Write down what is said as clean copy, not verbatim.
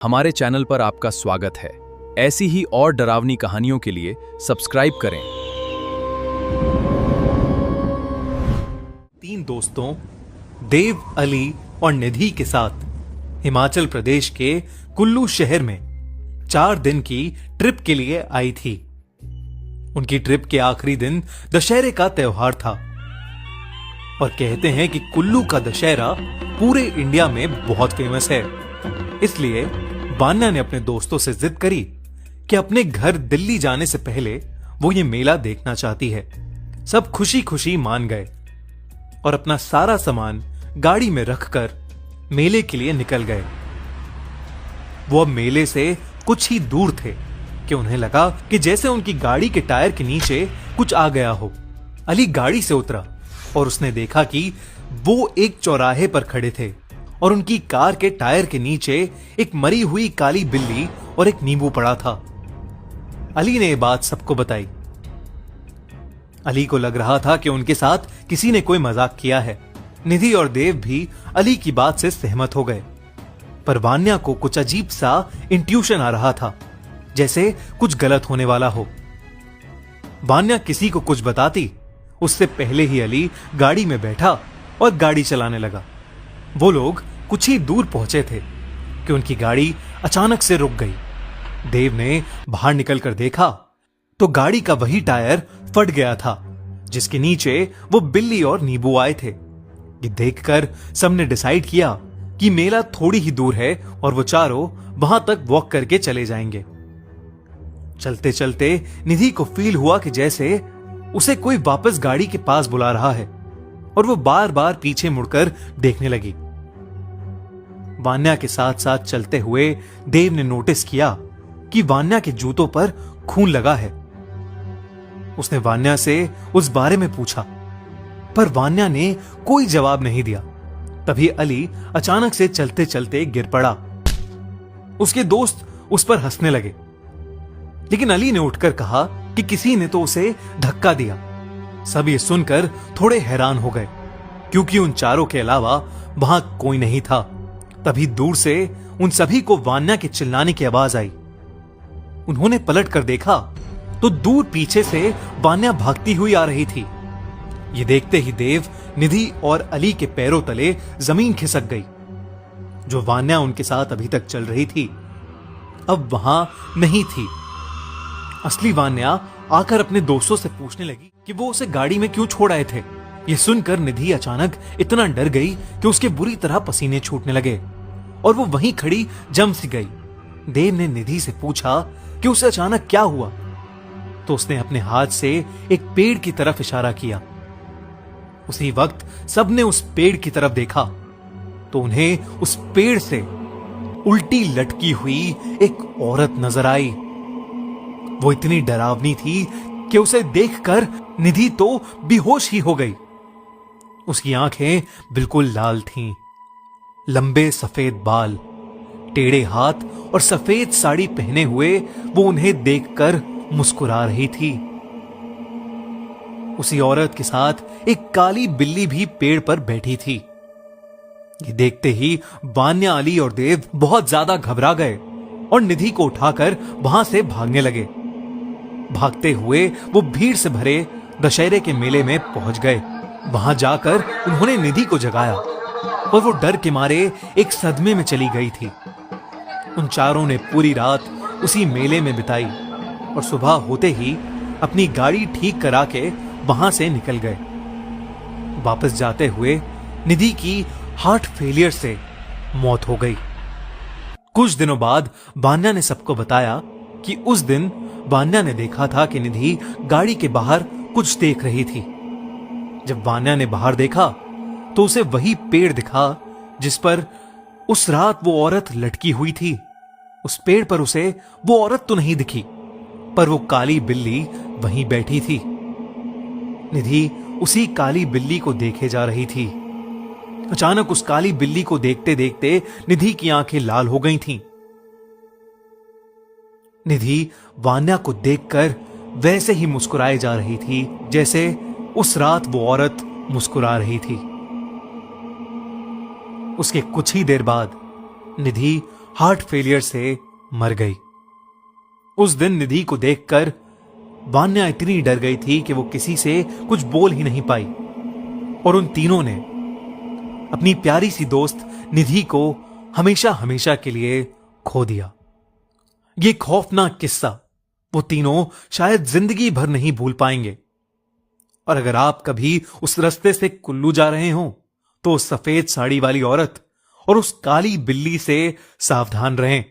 हमारे चैनल पर आपका स्वागत है। ऐसी ही और डरावनी कहानियों के लिए सब्सक्राइब करें। 3 दोस्तों देव, अली और निधि के साथ हिमाचल प्रदेश के कुल्लू शहर में 4 दिन की ट्रिप के लिए आई थी। उनकी ट्रिप के आखिरी दिन दशहरे का त्योहार था और कहते हैं कि कुल्लू का दशहरा पूरे इंडिया में बहुत फेमस है। इसलिए वान्या ने अपने दोस्तों से जिद करी कि अपने घर दिल्ली जाने से पहले वो ये मेला देखना चाहती है। सब खुशी खुशी मान गए और अपना सारा सामान गाड़ी में रखकर मेले के लिए निकल गए। वो अब मेले से कुछ ही दूर थे कि उन्हें लगा कि जैसे उनकी गाड़ी के टायर के नीचे कुछ आ गया हो। अली गाड़ी से उतरा और उसने देखा कि वो एक चौराहे पर खड़े थे और उनकी कार के टायर के नीचे एक मरी हुई काली बिल्ली और एक नींबू पड़ा था। अली ने यह बात सबको बताई। अली को लग रहा था कि उनके साथ किसी ने कोई मजाक किया है। निधि और देव भी अली की बात से सहमत हो गए, पर वान्या को कुछ अजीब सा इंट्यूशन आ रहा था, जैसे कुछ गलत होने वाला हो। वान्या किसी को कुछ बताती उससे पहले ही अली गाड़ी में बैठा और गाड़ी चलाने लगा। वो लोग कुछ ही दूर पहुंचे थे कि उनकी गाड़ी अचानक से रुक गई। देव ने बाहर निकलकर देखा तो गाड़ी का वही टायर फट गया था जिसके नीचे वो बिल्ली और नींबू आए थे। ये देखकर सबने डिसाइड किया कि मेला थोड़ी ही दूर है और वो चारों वहां तक वॉक करके चले जाएंगे। चलते चलते निधि को फील हुआ कि जैसे उसे कोई वापस गाड़ी के पास बुला रहा है और वो बार बार पीछे मुड़कर देखने लगी। वान्या के साथ साथ चलते हुए देव ने नोटिस किया कि वान्या के जूतों पर खून लगा है। उसने वान्या से उस बारे में पूछा, पर वान्या ने कोई जवाब नहीं दिया। तभी अली अचानक से चलते चलते गिर पड़ा। उसके दोस्त उस पर हंसने लगे, लेकिन अली ने उठकर कहा कि किसी ने तो उसे धक्का दिया। सब ये सुनकर थोड़े हैरान हो गए, क्योंकि उन चारों के अलावा वहां कोई नहीं था। तभी दूर से उन सभी को वान्या के चिल्लाने की आवाज आई। उन्होंने पलट कर देखा तो दूर पीछे से वान्या भागती हुई आ रही थी। ये देखते ही देव, निधि और अली के पैरों तले जमीन खिसक गई। जो वान्या उनके साथ अभी तक चल रही थी अब वहां नहीं थी। असली वान्या आकर अपने दोस्तों से पूछने लगी कि वो उसे गाड़ी में क्यों छोड़ आए थे। ये सुनकर निधि अचानक इतना डर गई कि उसके बुरी तरह पसीने छूटने लगे और वो वहीं खड़ी जम सी गई। देव ने निधि से पूछा कि उसे अचानक क्या हुआ, तो उसने अपने हाथ से एक पेड़ की तरफ इशारा किया। उसी वक्त सबने उस पेड़ की तरफ देखा तो उन्हें उस पेड़ से उल्टी लटकी हुई एक औरत नजर आई। वो इतनी डरावनी थी कि उसे देखकर निधि तो बेहोश ही हो गई। उसकी आंखें बिल्कुल लाल थीं, लंबे सफेद बाल, टेढ़े हाथ और सफेद साड़ी पहने हुए वो उन्हें देखकर मुस्कुरा रही थी। उसी औरत के साथ एक काली बिल्ली भी पेड़ पर बैठी थी। ये देखते ही वान्या, अली और देव बहुत ज्यादा घबरा गए और निधि को उठाकर वहां से भागने लगे। भागते हुए वो भीड़ से भरे दशहरे के मेले में पहुंच गए। वहां जाकर उन्होंने निधि को जगाया और वो डर के मारे एक सदमे में चली गई थी। उन चारों ने पूरी रात उसी मेले में बिताई और सुबह होते ही अपनी गाड़ी ठीक करा के वहां से निकल गए। वापस जाते हुए निधि की हार्ट फेलियर से मौत हो गई। कुछ दिनों बाद वान्या ने सबको बताया कि उस दिन वान्या ने देखा था कि निधि गाड़ी के बाहर कुछ देख रही थी। जब वान्या ने बाहर देखा तो उसे वही पेड़ दिखा जिस पर उस रात वो औरत लटकी हुई थी। उस पेड़ पर उसे वो औरत तो नहीं दिखी, पर वो काली बिल्ली वहीं बैठी थी। निधि उसी काली बिल्ली को देखे जा रही थी। अचानक उस काली बिल्ली को देखते देखते निधि की आंखें लाल हो गई थीं। निधि वान्या को देखकर वैसे ही मुस्कुराए जा रही थी जैसे उस रात वो औरत मुस्कुरा रही थी। उसके कुछ ही देर बाद निधि हार्ट फेलियर से मर गई। उस दिन निधि को देखकर वान्या इतनी डर गई थी कि वो किसी से कुछ बोल ही नहीं पाई और उन तीनों ने अपनी प्यारी सी दोस्त निधि को हमेशा हमेशा के लिए खो दिया। ये खौफनाक किस्सा वो तीनों शायद जिंदगी भर नहीं भूल पाएंगे। और अगर आप कभी उस रास्ते से कुल्लू जा रहे हो तो उस सफेद साड़ी वाली औरत और उस काली बिल्ली से सावधान रहें।